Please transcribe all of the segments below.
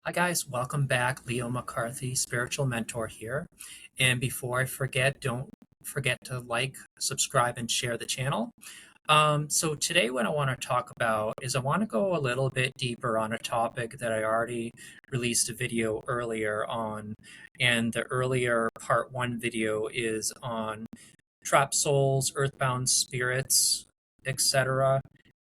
Hi guys, welcome back. Leo McCarthy, spiritual mentor here. And before I forget, don't forget to like, subscribe, and share the channel. So today what I want to talk about is I want to go a little bit deeper on a topic that I already released a video earlier on. And the earlier part one video is on trapped souls, earthbound spirits, etc.,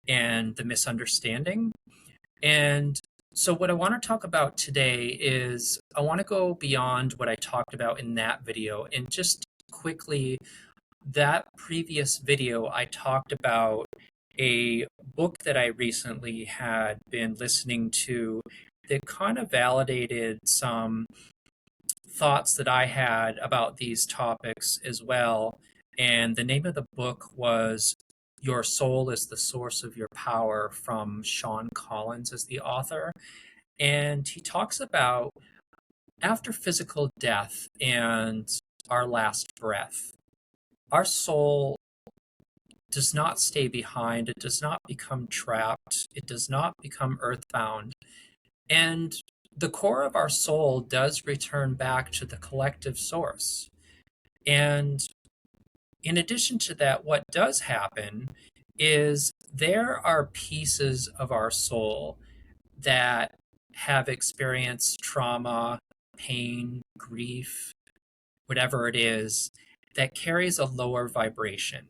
and the misunderstanding. And so, what I want to talk about today is I want to go beyond what I talked about in that video and just quickly, that previous video, I talked about a book that I recently had been listening to that kind of validated some thoughts that I had about these topics as well. And the name of the book was Your Soul is the Source of Your Power, from Sean Collins as the author. And he talks about after physical death and our last breath, our soul does not stay behind. It does not become trapped. It does not become earthbound. And the core of our soul does return back to the collective source. And in addition to that, what does happen is there are pieces of our soul that have experienced trauma, pain, grief, whatever it is, that carries a lower vibration.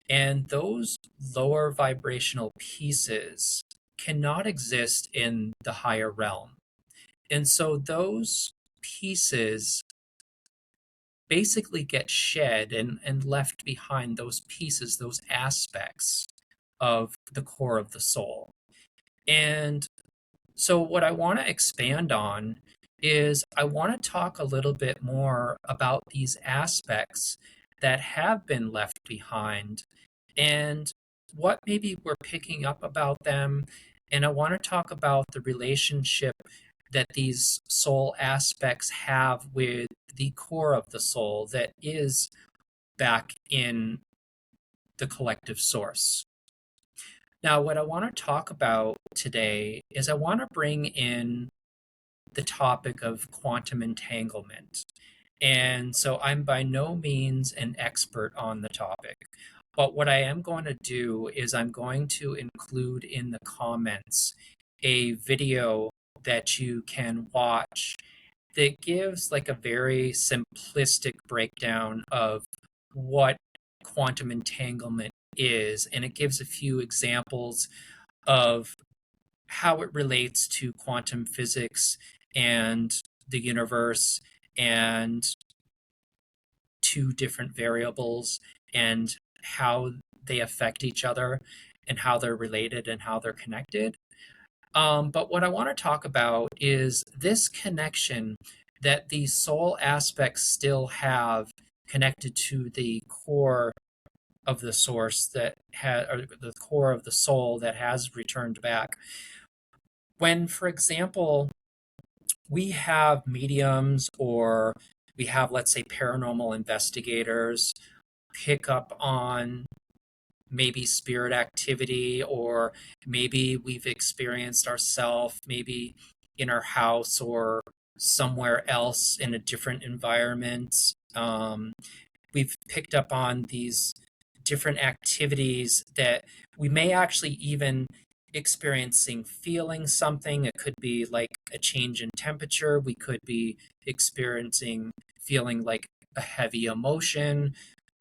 And those lower vibrational pieces cannot exist in the higher realm. And so those pieces basically get shed and left behind, those pieces, those aspects of the core of the soul. And so, what I want to expand on is I want to talk a little bit more about these aspects that have been left behind and what maybe we're picking up about them. And I want to talk about the relationship that these soul aspects have with the core of the soul that is back in the collective source. Now, what I want to talk about today is I want to bring in the topic of quantum entanglement. And so I'm by no means an expert on the topic. But what I am going to do is I'm going to include in the comments a video that you can watch that gives like a very simplistic breakdown of what quantum entanglement is. And it gives a few examples of how it relates to quantum physics and the universe and two different variables and how they affect each other and how they're related and how they're connected. But what I want to talk about is this connection that these soul aspects still have connected to the core of the source that had, or the core of the soul that has returned back. When, for example, we have mediums or we have, let's say, paranormal investigators pick up on maybe spirit activity, or maybe we've experienced ourselves, maybe in our house or somewhere else in a different environment. We've picked up on these different activities that we may actually even experiencing feeling something. It could be like a change in temperature. We could be experiencing feeling like a heavy emotion.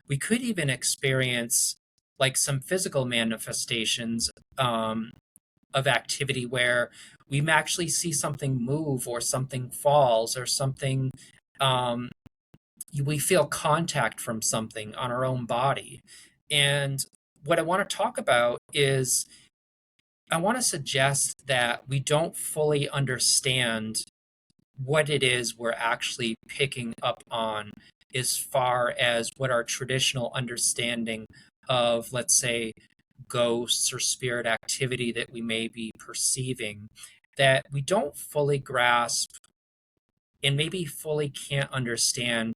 We could even experience like some physical manifestations of activity where we actually see something move or something falls or something, um, we feel contact from something on our own body. And what I want to talk about is I want to suggest that we don't fully understand what it is we're actually picking up on as far as what our traditional understanding of, let's say, ghosts or spirit activity that we may be perceiving, that we don't fully grasp and maybe fully can't understand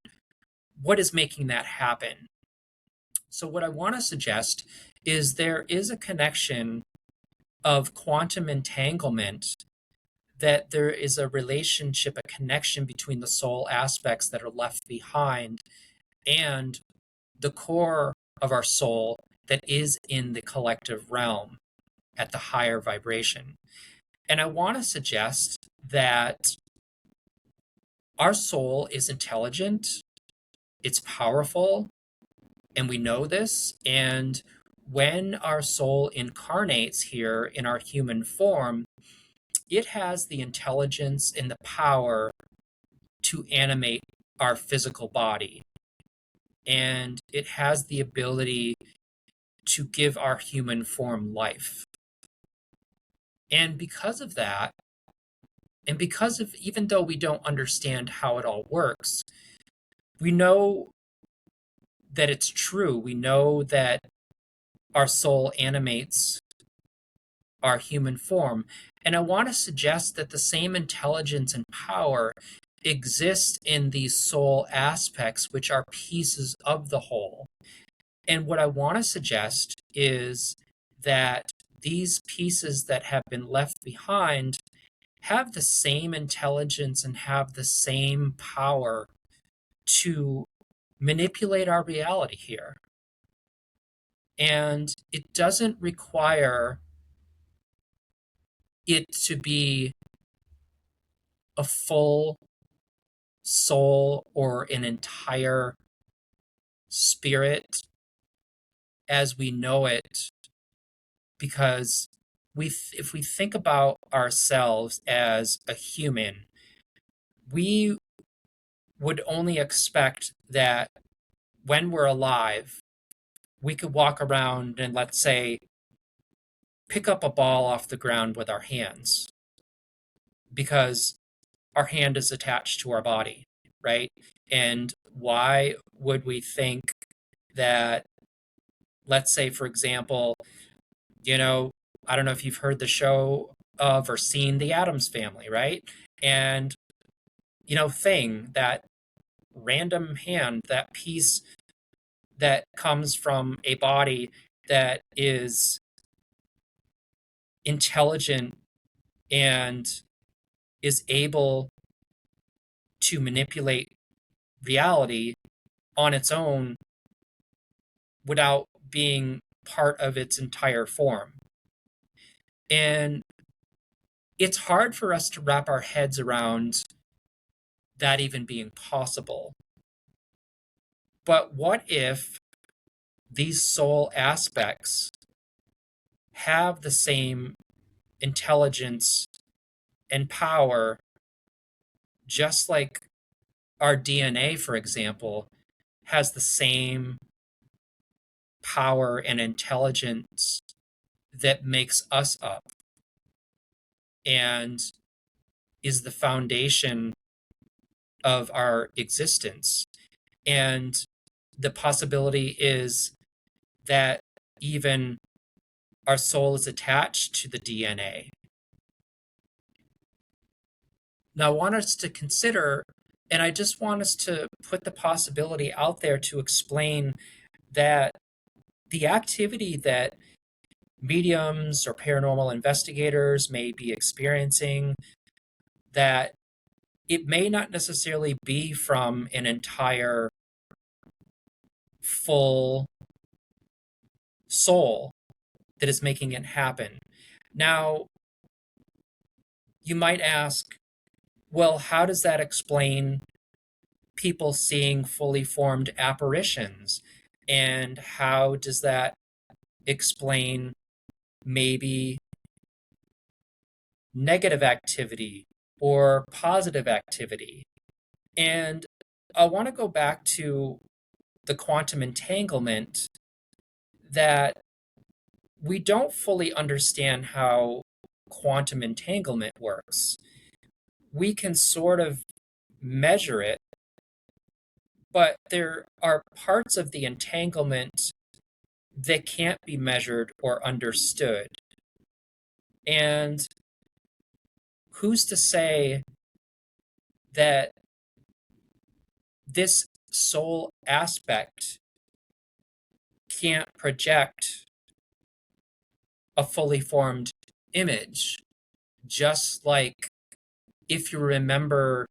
what is making that happen. So, what I want to suggest is there is a connection of quantum entanglement that there is a relationship, a connection between the soul aspects that are left behind and the core of our soul that is in the collective realm at the higher vibration. And I want to suggest that our soul is intelligent, it's powerful, and we know this. And when our soul incarnates here in our human form, it has the intelligence and the power to animate our physical body. And it has the ability to give our human form life. And because of that, and because of, even though we don't understand how it all works, we know that it's true. We know that our soul animates our human form. And I want to suggest that the same intelligence and power exist in these soul aspects, which are pieces of the whole. And what I want to suggest is that these pieces that have been left behind have the same intelligence and have the same power to manipulate our reality here. And it doesn't require it to be a full soul or an entire spirit as we know it, because if we think about ourselves as a human, we would only expect that when we're alive, we could walk around and, let's say, pick up a ball off the ground with our hands because our hand is attached to our body, right? And why would we think that, let's say, for example, you know, I don't know if you've heard the show of or seen The Addams Family, right? And, that random hand, that piece that comes from a body that is intelligent and is able to manipulate reality on its own without being part of its entire form. And it's hard for us to wrap our heads around that even being possible. But what if these soul aspects have the same intelligence and power, just like our DNA, for example, has the same power and intelligence that makes us up and is the foundation of our existence. And the possibility is that even our soul is attached to the DNA. Now, I want us to consider, and I just want us to put the possibility out there to explain that the activity that mediums or paranormal investigators may be experiencing, that it may not necessarily be from an entire full soul that is making it happen. Now, you might ask, well, how does that explain people seeing fully formed apparitions? And how does that explain maybe negative activity or positive activity? And I want to go back to the quantum entanglement, that we don't fully understand how quantum entanglement works. We can sort of measure it, but there are parts of the entanglement that can't be measured or understood. And who's to say that this soul aspect can't project a fully formed image, just like if you remember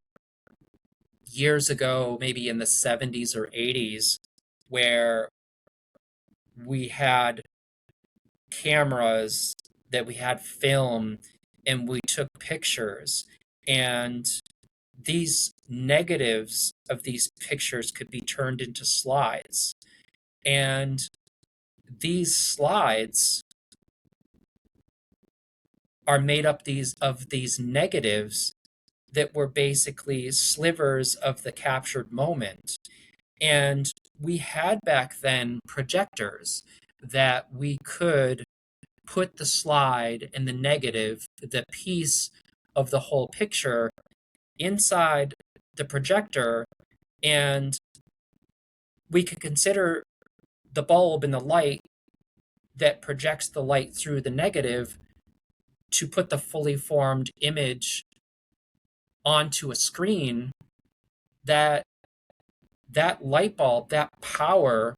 years ago, maybe in the 70s or 80s, where we had cameras, that we had film, and we took pictures, and these negatives of these pictures could be turned into slides. And these slides are made up these negatives that were basically slivers of the captured moment. And we had back then projectors that we could put the slide and the negative, the piece of the whole picture, inside the projector, and we could consider the bulb and the light that projects the light through the negative to put the fully formed image onto a screen. That light bulb, that power,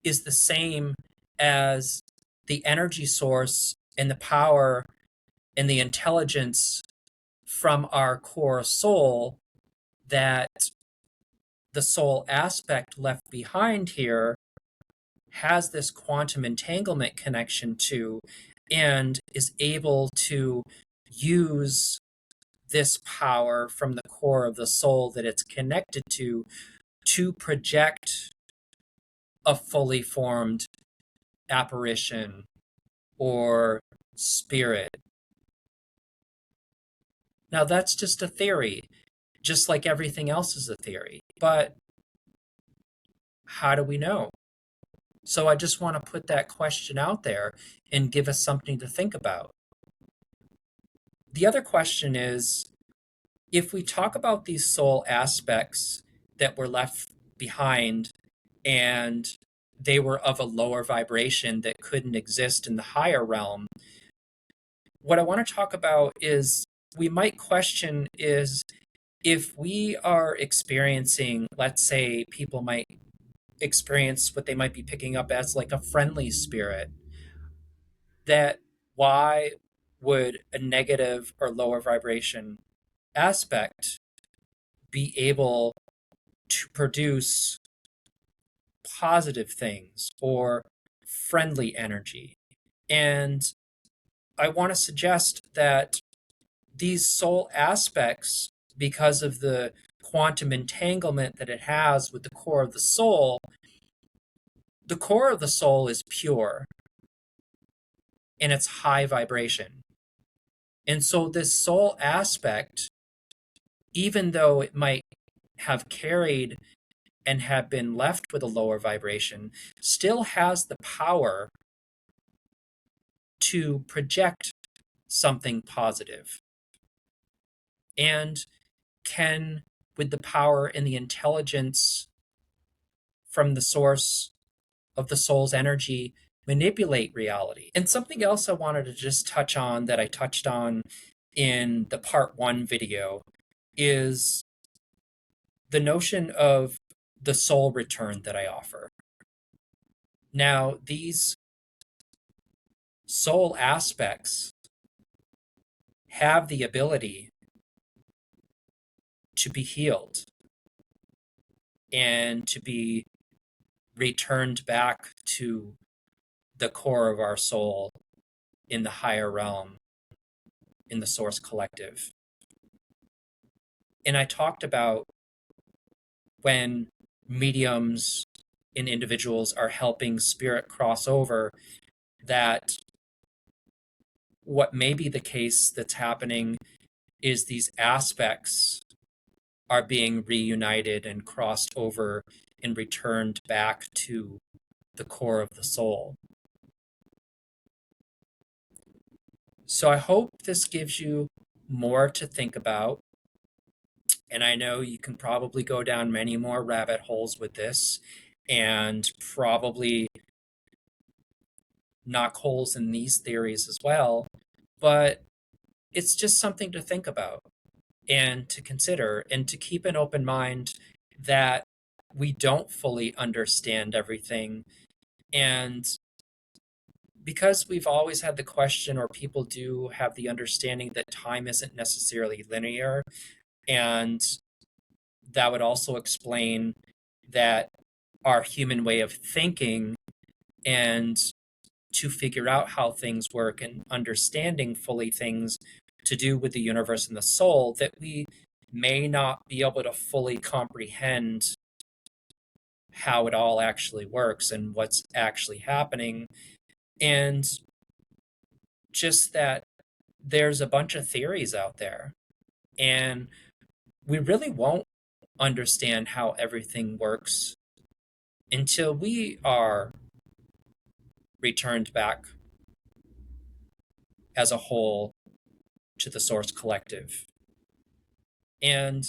is the same as the energy source and the power and the intelligence from our core soul, that the soul aspect left behind here has this quantum entanglement connection to, and is able to use this power from the core of the soul that it's connected to project a fully formed apparition or spirit. Now, that's just a theory, just like everything else is a theory. But how do we know? So I just want to put that question out there and give us something to think about. The other question is, if we talk about these soul aspects that were left behind and they were of a lower vibration that couldn't exist in the higher realm, what I want to talk about is, we might question is, if we are experiencing, let's say people might experience what they might be picking up as like a friendly spirit, that why would a negative or lower vibration aspect be able to produce positive things or friendly energy? And I want to suggest that these soul aspects, because of the quantum entanglement that it has with the core of the core of the soul is pure and it's high vibration. And so this soul aspect, even though it might have carried and have been left with a lower vibration, still has the power to project something positive, and can, with the power and the intelligence from the source of the soul's energy, manipulate reality. And something else I wanted to just touch on, that I touched on in the part 1 video, is the notion of the soul return that I offer. Now, these soul aspects have the ability to be healed and to be returned back to the core of our soul in the higher realm, in the source collective. And I talked about when mediums and individuals are helping spirit cross over, that what may be the case that's happening is these aspects are being reunited and crossed over and returned back to the core of the soul. So I hope this gives you more to think about. And I know you can probably go down many more rabbit holes with this and probably knock holes in these theories as well. But it's just something to think about and to consider, and to keep an open mind that we don't fully understand everything. And because we've always had the question, or people do have the understanding that time isn't necessarily linear, and that would also explain that our human way of thinking and to figure out how things work and understanding fully things to do with the universe and the soul, that we may not be able to fully comprehend how it all actually works and what's actually happening. And just that there's a bunch of theories out there, and we really won't understand how everything works until we are returned back as a whole to the source collective. And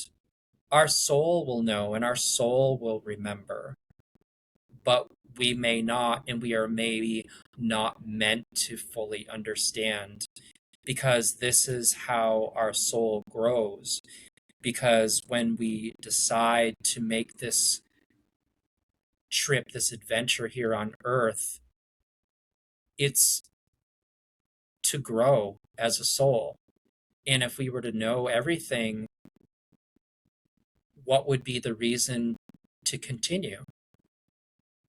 our soul will know and our soul will remember, but we may not, and we are maybe not meant to fully understand, because this is how our soul grows. Because when we decide to make this trip, this adventure here on earth, it's to grow as a soul. And if we were to know everything, what would be the reason to continue?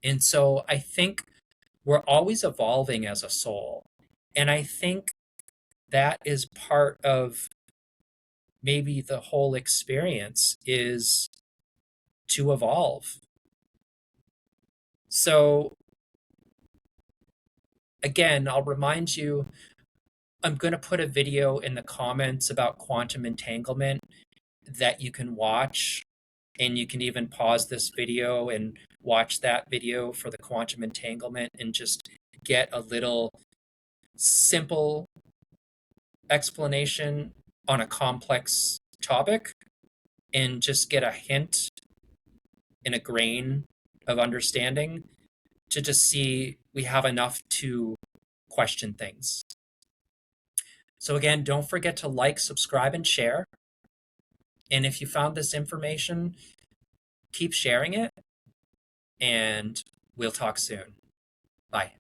And so I think we're always evolving as a soul. And I think that is part of maybe the whole experience, is to evolve. So again, I'll remind you, I'm going to put a video in the comments about quantum entanglement that you can watch, and you can even pause this video and watch that video for the quantum entanglement and just get a little simple explanation on a complex topic, and just get a hint and a grain of understanding to just see we have enough to question things. So again, don't forget to like, subscribe, and share. And if you found this information, keep sharing it, and we'll talk soon. Bye.